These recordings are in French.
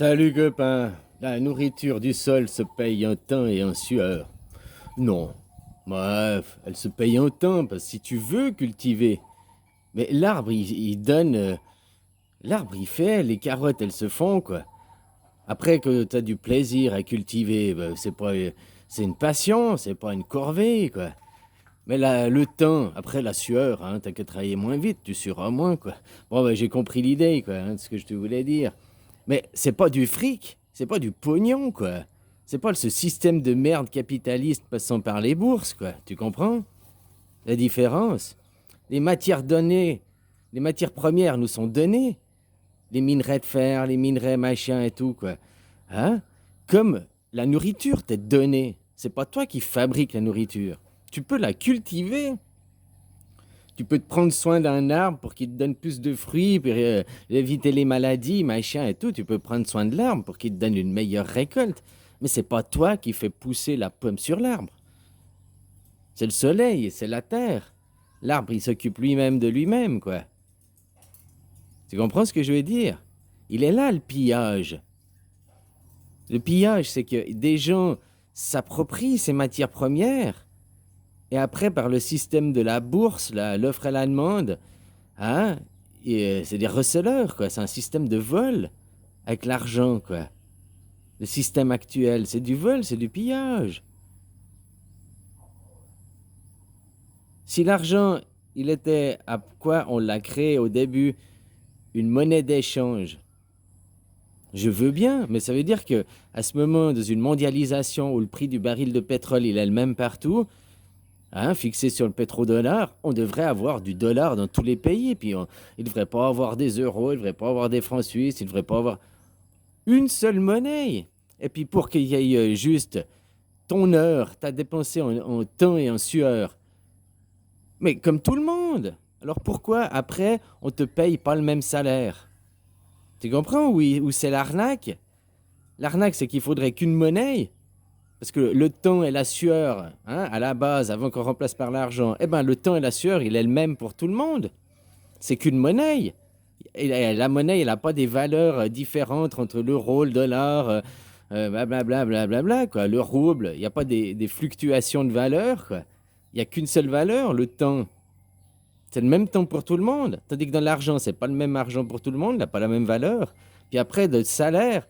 Salut copain, la nourriture du sol se paye en temps et en sueur. Non, bref, elle se paye en temps parce que si tu veux cultiver. Mais l'arbre, il donne. L'arbre, il fait, les carottes, elles se font, quoi. Après que tu as du plaisir à cultiver, bah, c'est pas. C'est une passion, c'est pas une corvée, quoi. Mais le temps, après la sueur, hein, t'as qu'à travailler moins vite, tu sueras moins, quoi. Bon, bah, j'ai compris l'idée, quoi, hein, de ce que je te voulais dire. Mais c'est pas du fric, c'est pas du pognon, quoi. C'est pas ce système de merde capitaliste passant par les bourses, quoi. Tu comprends la différence? Les matières données, les matières premières nous sont données. Les minerais de fer, les minerais machin et tout, quoi. Hein? Comme la nourriture t'est donnée. C'est pas toi qui fabriques la nourriture. Tu peux la cultiver. Tu peux te prendre soin d'un arbre pour qu'il te donne plus de fruits, pour éviter les maladies, machin et tout. Tu peux prendre soin de l'arbre pour qu'il te donne une meilleure récolte. Mais c'est pas toi qui fais pousser la pomme sur l'arbre. C'est le soleil, c'est la terre. L'arbre, il s'occupe lui-même de lui-même, quoi. Tu comprends ce que je veux dire? Il est là le pillage. Le pillage, c'est que des gens s'approprient ces matières premières et après, par le système de la bourse, l'offre et la demande, hein, c'est des receleurs, quoi. C'est un système de vol avec l'argent, quoi. Le système actuel, c'est du vol, c'est du pillage. Si l'argent, il était à quoi on l'a créé au début, une monnaie d'échange, je veux bien, mais ça veut dire que à ce moment, dans une mondialisation où le prix du baril de pétrole, il est le même partout, hein, fixé sur le pétrodollar, on devrait avoir du dollar dans tous les pays. Puis il ne devrait pas avoir des euros, il ne devrait pas avoir des francs suisses, il ne devrait pas avoir une seule monnaie. Et puis pour qu'il y ait juste ton heure, t'as dépensé en temps et en sueur. Mais comme tout le monde. Alors pourquoi après on te paye pas le même salaire? Tu comprends où c'est l'arnaque? L'arnaque, c'est qu'il faudrait qu'une monnaie. Parce que le temps et la sueur, hein, à la base, avant qu'on remplace par l'argent, eh ben le temps et la sueur, il est le même pour tout le monde. C'est qu'une monnaie. Et la monnaie, elle n'a pas des valeurs différentes entre l'euro, le dollar, blablabla, blablabla, quoi. Le rouble, il n'y a pas des fluctuations de valeur, quoi. Il n'y a qu'une seule valeur, le temps. C'est le même temps pour tout le monde. Tandis que dans l'argent, c'est pas le même argent pour tout le monde, il n'a pas la même valeur. Puis après, le salaire,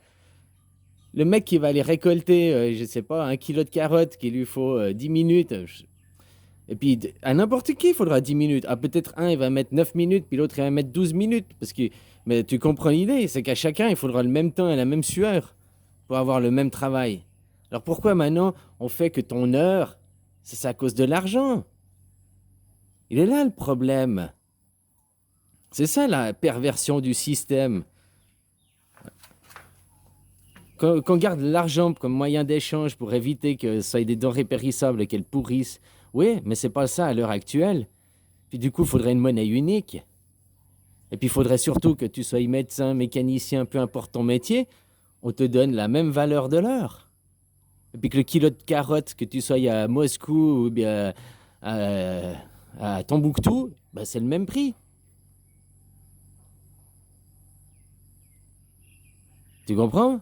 le mec qui va aller récolter, je sais pas, 1 kilo de carottes, qu'il lui faut 10 minutes. Et puis, à n'importe qui, il faudra 10 minutes. Ah, peut-être un, il va mettre 9 minutes, puis l'autre, il va mettre 12 minutes. Mais tu comprends l'idée, c'est qu'à chacun, il faudra le même temps et la même sueur pour avoir le même travail. Alors pourquoi maintenant, on fait que ton heure, c'est à cause de l'argent? Il est là le problème. C'est ça la perversion du système. Qu'on garde l'argent comme moyen d'échange pour éviter que ça ait des denrées périssables et qu'elles pourrissent. Oui, mais c'est pas ça à l'heure actuelle. Puis du coup, il faudrait une monnaie unique. Et puis il faudrait surtout que tu sois médecin, mécanicien, peu importe ton métier, on te donne la même valeur de l'heure. Et puis que le kilo de carottes, que tu sois à Moscou ou bien à, à Tombouctou, bah c'est le même prix. Tu comprends?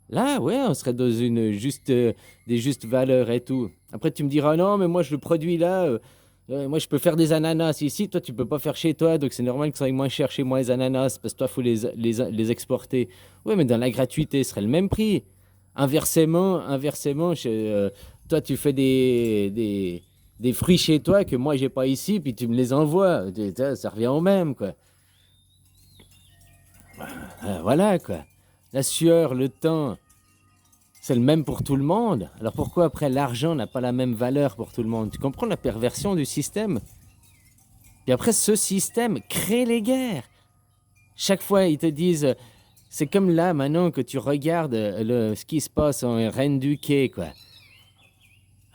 Là, ouais, on serait dans une juste, des justes valeurs et tout. Après, tu me diras, non, mais moi, je le produis là. Moi, je peux faire des ananas ici. Toi, tu peux pas faire chez toi. Donc, c'est normal que ça aille moins cher chez moi, les ananas. Parce que toi, il faut les exporter. Ouais, mais dans la gratuité, ce serait le même prix. Inversement, toi, tu fais des fruits chez toi que moi, j'ai pas ici. Puis tu me les envoies. Ça revient au même, quoi. Voilà, quoi. La sueur, le temps. C'est le même pour tout le monde. Alors pourquoi après l'argent n'a pas la même valeur pour tout le monde? Tu comprends la perversion du système? Puis après, ce système crée les guerres. Chaque fois, ils te disent, c'est comme là maintenant que tu regardes ce qui se passe en Reine du Quai, quoi.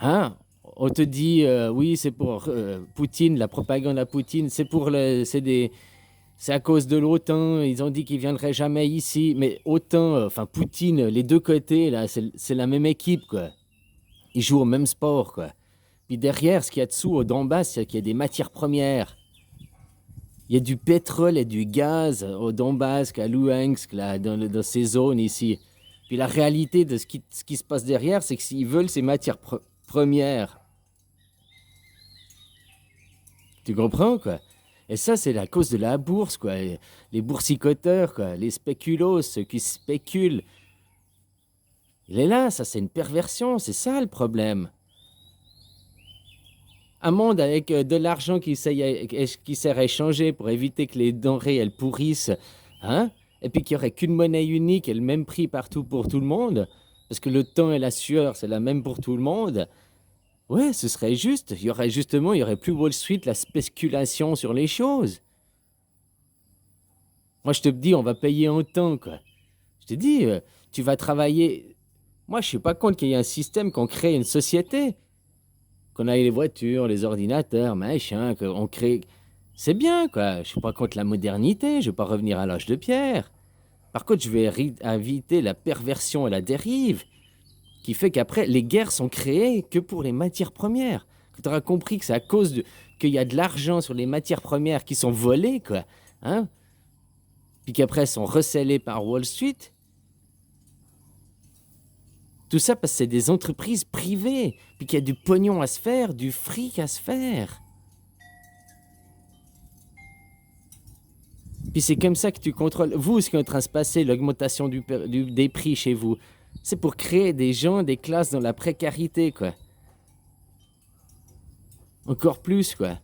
Hein? On te dit, oui, c'est pour Poutine, la propagande à Poutine, c'est à cause de l'OTAN, ils ont dit qu'ils viendraient jamais ici. Mais OTAN, enfin Poutine, les deux côtés, là, c'est la même équipe, quoi. Ils jouent au même sport, quoi. Puis derrière, ce qu'il y a dessous, au Donbass, c'est qu'il y a des matières premières. Il y a du pétrole et du gaz au Donbass, à Luhansk, là, dans ces zones ici. Puis la réalité de ce qui se passe derrière, c'est que s'ils veulent ces matières premières, tu comprends, quoi? Et ça, c'est la cause de la bourse, quoi. Et les boursicoteurs, quoi. Les spéculos, ceux qui spéculent. Il est là, ça, c'est une perversion. C'est ça le problème. Un monde avec de l'argent qui sert à échanger pour éviter que les denrées, elles pourrissent, hein? Et puis qu'il n'y aurait qu'une monnaie unique et le même prix partout pour tout le monde, parce que le temps et la sueur, c'est la même pour tout le monde. Ouais, ce serait juste. Il y aurait plus Wall Street, la spéculation sur les choses. Moi, je te dis, on va payer en temps, quoi. Je te dis, tu vas travailler. Moi, je suis pas contre qu'il y ait un système qu'on crée une société. Qu'on ait les voitures, les ordinateurs, machin, qu'on crée. C'est bien, quoi. Je suis pas contre la modernité, je veux pas revenir à l'âge de pierre. Par contre, je vais éviter la perversion et la dérive qui fait qu'après, les guerres sont créées que pour les matières premières. Que tu auras compris que c'est à cause qu'il y a de l'argent sur les matières premières qui sont volées, quoi. Hein? Puis qu'après, elles sont recellées par Wall Street. Tout ça parce que c'est des entreprises privées, puis qu'il y a du pognon à se faire, du fric à se faire. Puis c'est comme ça que tu contrôles. Vous, ce qui est en train de se passer, l'augmentation des prix chez vous, c'est pour créer des gens, des classes dans la précarité, quoi. Encore plus, quoi.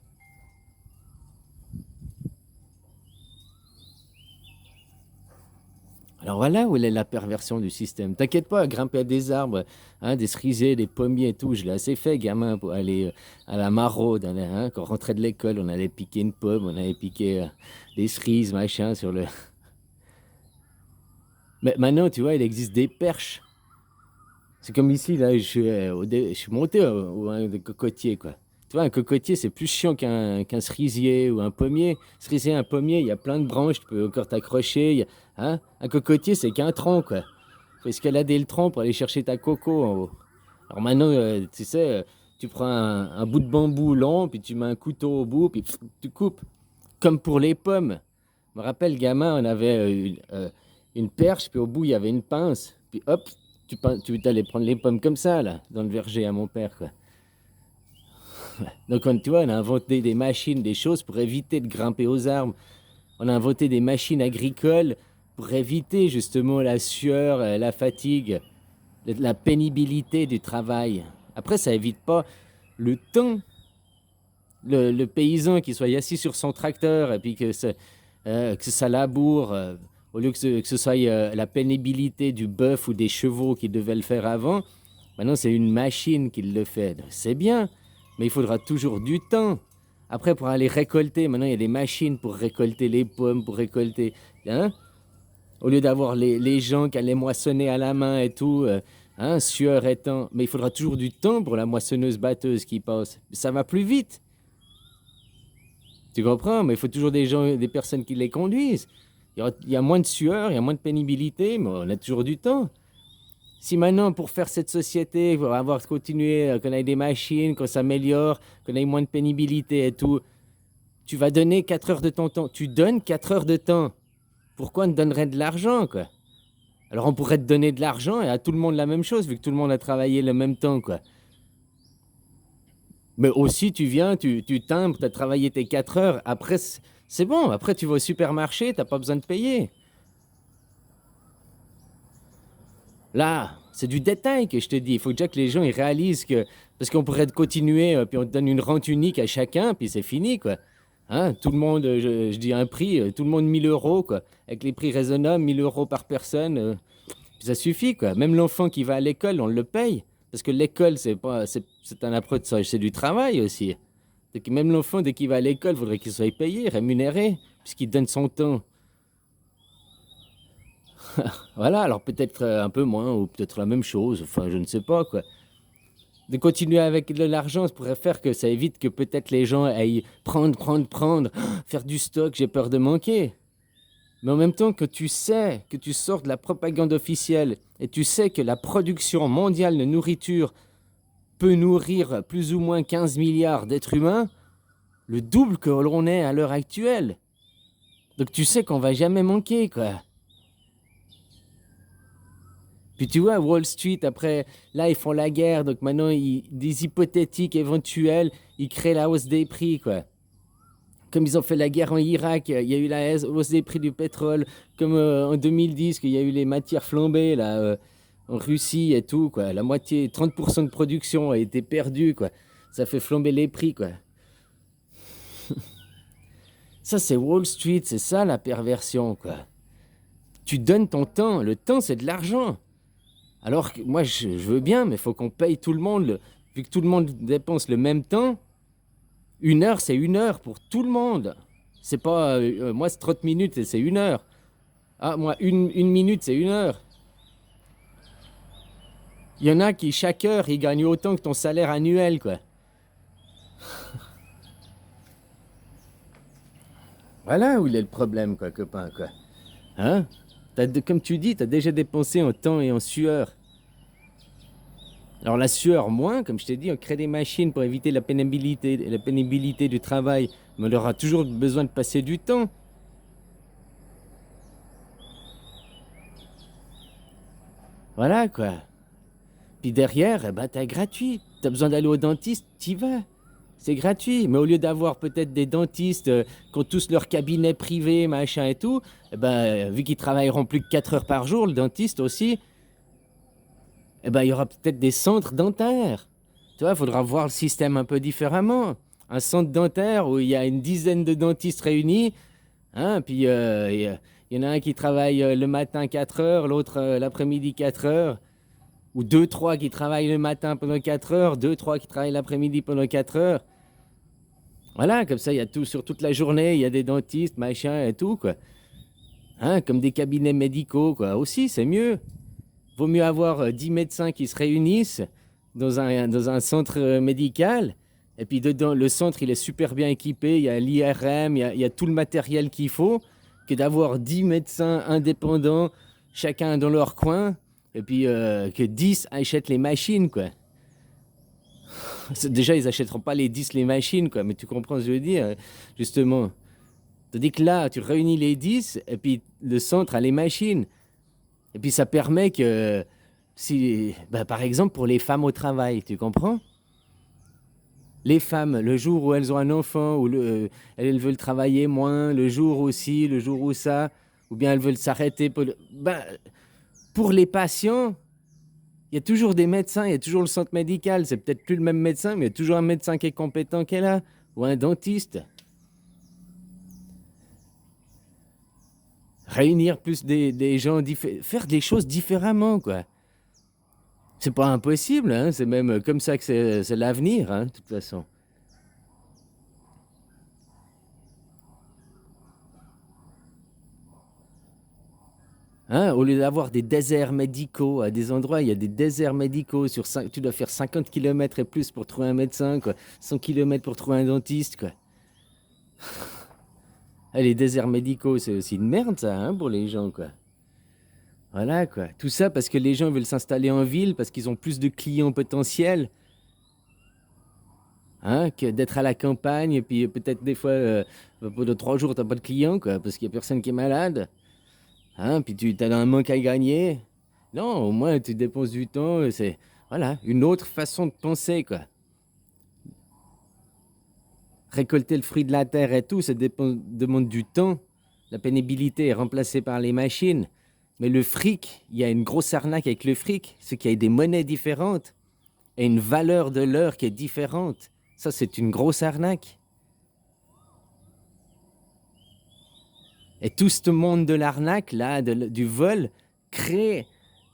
Alors voilà où est la perversion du système. T'inquiète pas, grimper à des arbres, hein, des cerisiers, des pommiers et tout, je l'ai assez fait, gamin, pour aller à la maraude. Hein, quand on rentrait de l'école, on allait piquer une pomme, on allait piquer des cerises, machin, sur le... Mais maintenant, tu vois, il existe des perches. C'est comme ici, là, je suis monté au un des cocotiers, quoi. Tu vois, un cocotier, c'est plus chiant qu'un cerisier ou un pommier. Cerisier, un pommier, il y a plein de branches, tu peux encore t'accrocher. Hein? Un cocotier, c'est qu'un tronc, quoi. Faut escalader le tronc pour aller chercher ta coco en haut. Alors maintenant, tu sais, tu prends un bout de bambou long, puis tu mets un couteau au bout, puis tu coupes. Comme pour les pommes. Je me rappelle, gamin, on avait une perche, puis au bout, il y avait une pince. Puis hop, tu allais prendre les pommes comme ça, là, dans le verger à mon père, quoi. Donc, tu vois, on a inventé des machines, des choses pour éviter de grimper aux arbres. On a inventé des machines agricoles pour éviter justement la sueur, la fatigue, la pénibilité du travail. Après, ça évite pas le temps. Le paysan qui soit assis sur son tracteur et puis que ça laboure, au lieu que ce soit la pénibilité du bœuf ou des chevaux qui devaient le faire avant, maintenant c'est une machine qui le fait. C'est bien, mais il faudra toujours du temps. Après, pour aller récolter, maintenant il y a des machines pour récolter les pommes, pour récolter... Hein? Au lieu d'avoir les gens qui allaient moissonner à la main et tout, hein, sueur et temps. Mais il faudra toujours du temps pour la moissonneuse-batteuse qui passe. Ça va plus vite. Tu comprends? Mais il faut toujours des gens, des personnes qui les conduisent. Il y a moins de sueur, il y a moins de pénibilité, mais on a toujours du temps. Si maintenant, pour faire cette société, pour avoir continué, qu'on ait des machines, qu'on s'améliore, qu'on ait moins de pénibilité et tout, tu vas donner 4 heures de ton temps. Tu donnes 4 heures de temps. Pourquoi on te donnerait de l'argent, quoi? Alors on pourrait te donner de l'argent et à tout le monde la même chose, vu que tout le monde a travaillé le même temps, quoi. Mais aussi, tu viens, tu timbres, tu as travaillé tes 4 heures. Après, c'est bon. Après, tu vas au supermarché, tu n'as pas besoin de payer. Là, c'est du détail que je te dis. Il faut déjà que les gens ils réalisent que... Parce qu'on pourrait continuer, puis on te donne une rente unique à chacun, puis c'est fini, quoi. Hein? Tout le monde, je dis un prix, tout le monde 1000 euros, quoi. Avec les prix raisonnables, 1000 euros par personne, puis ça suffit, quoi. Même l'enfant qui va à l'école, on le paye. Parce que l'école, c'est un apprentissage, c'est du travail aussi. Donc même l'enfant, dès qu'il va à l'école, il faudrait qu'il soit payé, rémunéré, puisqu'il donne son temps. Voilà, alors peut-être un peu moins, ou peut-être la même chose, enfin, je ne sais pas, quoi. De continuer avec de l'argent, ça pourrait faire que ça évite que peut-être les gens aillent prendre, faire du stock, j'ai peur de manquer. Mais en même temps que tu sais, que tu sors de la propagande officielle, et tu sais que la production mondiale de nourriture peut nourrir plus ou moins 15 milliards d'êtres humains, le double que l'on est à l'heure actuelle. Donc tu sais qu'on va jamais manquer, quoi. Puis tu vois, Wall Street, après, là, ils font la guerre, donc maintenant, des hypothétiques éventuels, ils créent la hausse des prix, quoi. Comme ils ont fait la guerre en Irak, il y a eu la hausse des prix du pétrole, comme en 2010, qu'il y a eu les matières flambées, là, en Russie et tout, quoi. La moitié, 30% de production a été perdue, quoi. Ça fait flamber les prix, quoi. Ça, c'est Wall Street, c'est ça la perversion, quoi. Tu donnes ton temps, le temps, c'est de l'argent. Alors que moi, je veux bien, mais il faut qu'on paye tout le monde. Vu que tout le monde dépense le même temps, 1 heure, c'est 1 heure pour tout le monde. C'est pas. Moi, c'est 30 minutes et c'est 1 heure. Ah, moi, une minute, c'est 1 heure. Il y en a qui, chaque heure, ils gagnent autant que ton salaire annuel, quoi. Voilà où il est le problème, quoi, copain, quoi. Hein? Comme tu dis, tu as déjà dépensé en temps et en sueur. Alors la sueur, moins, comme je t'ai dit, on crée des machines pour éviter la pénibilité du travail. Mais on aura toujours besoin de passer du temps. Voilà, quoi. Puis derrière, eh ben, t'as gratuit. T'as besoin d'aller au dentiste, t'y vas. C'est gratuit. Mais au lieu d'avoir peut-être des dentistes qui ont tous leur cabinet privé, machin et tout, eh ben, vu qu'ils travailleront plus que 4 heures par jour, le dentiste aussi, eh ben, il y aura peut-être des centres dentaires. Tu vois, il faudra voir le système un peu différemment. Un centre dentaire où il y a une dizaine de dentistes réunis, hein, puis il y en a un qui travaille le matin 4 heures, l'autre l'après-midi 4 heures, ou deux, trois qui travaillent le matin pendant 4 heures, deux, trois qui travaillent l'après-midi pendant 4 heures. Voilà, comme ça, il y a tout sur toute la journée, il y a des dentistes, machin et tout, quoi. Hein, comme des cabinets médicaux, quoi. Aussi, c'est mieux. Vaut mieux avoir 10 médecins qui se réunissent dans un centre médical. Et puis dedans, le centre, il est super bien équipé. Il y a l'IRM, il y a tout le matériel qu'il faut. Que d'avoir 10 médecins indépendants, chacun dans leur coin. Et puis que 10 achètent les machines, quoi. Déjà, ils achèteront pas les 10 les machines, quoi. Mais tu comprends ce que je veux dire, justement. Tandis que là, tu réunis les 10 et puis le centre a les machines. Et puis ça permet que, si, bah, par exemple, pour les femmes au travail, tu comprends? Les femmes, le jour où elles ont un enfant, ou elles veulent travailler moins, le jour aussi, le jour où ça, ou bien elles veulent s'arrêter. Pour les patients, il y a toujours des médecins, il y a toujours le centre médical. C'est peut-être plus le même médecin, mais il y a toujours un médecin qui est compétent qui est là, ou un dentiste. Réunir plus des gens, faire des choses différemment, quoi. C'est pas impossible, hein, c'est même comme ça que c'est l'avenir, hein, de toute façon. Hein, au lieu d'avoir des déserts médicaux à des endroits, il y a des déserts médicaux tu dois faire 50 kilomètres et plus pour trouver un médecin, quoi. 100 kilomètres pour trouver un dentiste, quoi. Ah, les déserts médicaux, c'est aussi une merde, ça, hein, pour les gens, quoi. Voilà, quoi. Tout ça parce que les gens veulent s'installer en ville, parce qu'ils ont plus de clients potentiels, hein, que d'être à la campagne, et puis peut-être des fois, pendant 3 jours, t'as pas de clients, quoi, parce qu'il y a personne qui est malade. Hein, puis tu as un manque à gagner. Non, au moins, tu dépenses du temps, c'est, voilà, une autre façon de penser, quoi. Récolter le fruit de la terre et tout, demande du temps. La pénibilité est remplacée par les machines. Mais le fric, il y a une grosse arnaque avec le fric, c'est qu'il y a des monnaies différentes et une valeur de l'heure qui est différente. Ça, c'est une grosse arnaque. Et tout ce monde de l'arnaque, là, du vol, crée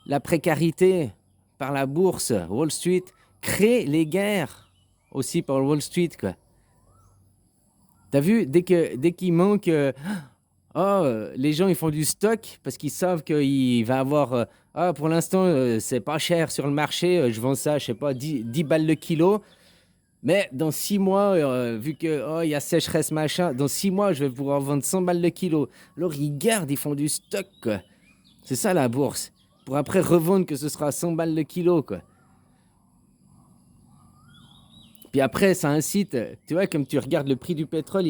la précarité par la bourse, Wall Street, crée les guerres aussi par Wall Street, quoi. T'as vu, dès qu'il manque, les gens ils font du stock parce qu'ils savent qu'il va avoir, pour l'instant c'est pas cher sur le marché, je vends ça, je sais pas, 10 balles le kilo, mais dans 6 mois, vu que il y a sécheresse machin, dans 6 mois je vais pouvoir vendre 100 balles le kilo. Alors ils gardent, ils font du stock, quoi. C'est ça la bourse. Pour après revendre que ce sera 100 balles le kilo, quoi. Puis après, ça incite, tu vois, comme tu regardes le prix du pétrole,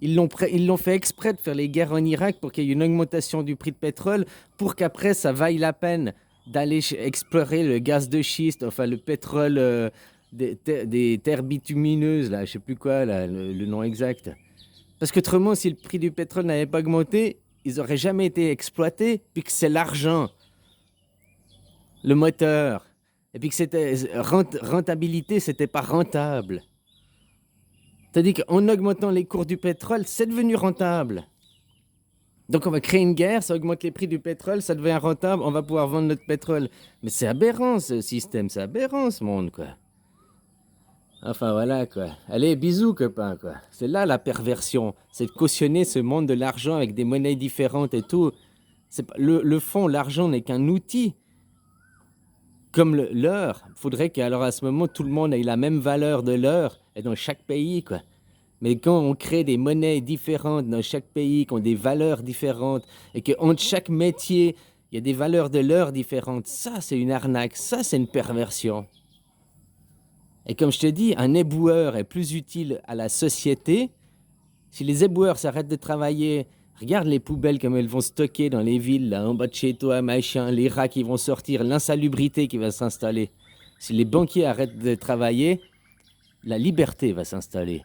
Ils l'ont fait exprès de faire les guerres en Irak pour qu'il y ait une augmentation du prix de pétrole, pour qu'après ça vaille la peine d'aller explorer le gaz de schiste, enfin le pétrole des terres bitumineuses, là, je sais plus quoi, là, le nom exact. Parce qu'autrement, si le prix du pétrole n'avait pas augmenté, ils n'auraient jamais été exploités, puis que c'est l'argent, le moteur, et puis que c'était rentabilité, c'était pas rentable. C'est-à-dire qu'en augmentant les cours du pétrole, c'est devenu rentable. Donc on va créer une guerre, ça augmente les prix du pétrole, ça devient rentable, on va pouvoir vendre notre pétrole. Mais c'est aberrant ce système, c'est aberrant ce monde, quoi. Enfin voilà, quoi. Allez, bisous, copain, quoi. C'est là la perversion, c'est de cautionner ce monde de l'argent avec des monnaies différentes et tout. Le fond, l'argent n'est qu'un outil, comme l'heure. Il faudrait qu'alors à ce moment, tout le monde ait la même valeur de l'heure, et dans chaque pays, quoi. Mais quand on crée des monnaies différentes dans chaque pays, qui ont des valeurs différentes, et qu'entre chaque métier, il y a des valeurs de l'heure différentes, ça c'est une arnaque, ça c'est une perversion. Et comme je te dis, un éboueur est plus utile à la société. Si les éboueurs s'arrêtent de travailler, regarde les poubelles comme elles vont stocker dans les villes, là, en bas de chez toi, machin, les rats qui vont sortir, l'insalubrité qui va s'installer. Si les banquiers arrêtent de travailler, la liberté va s'installer.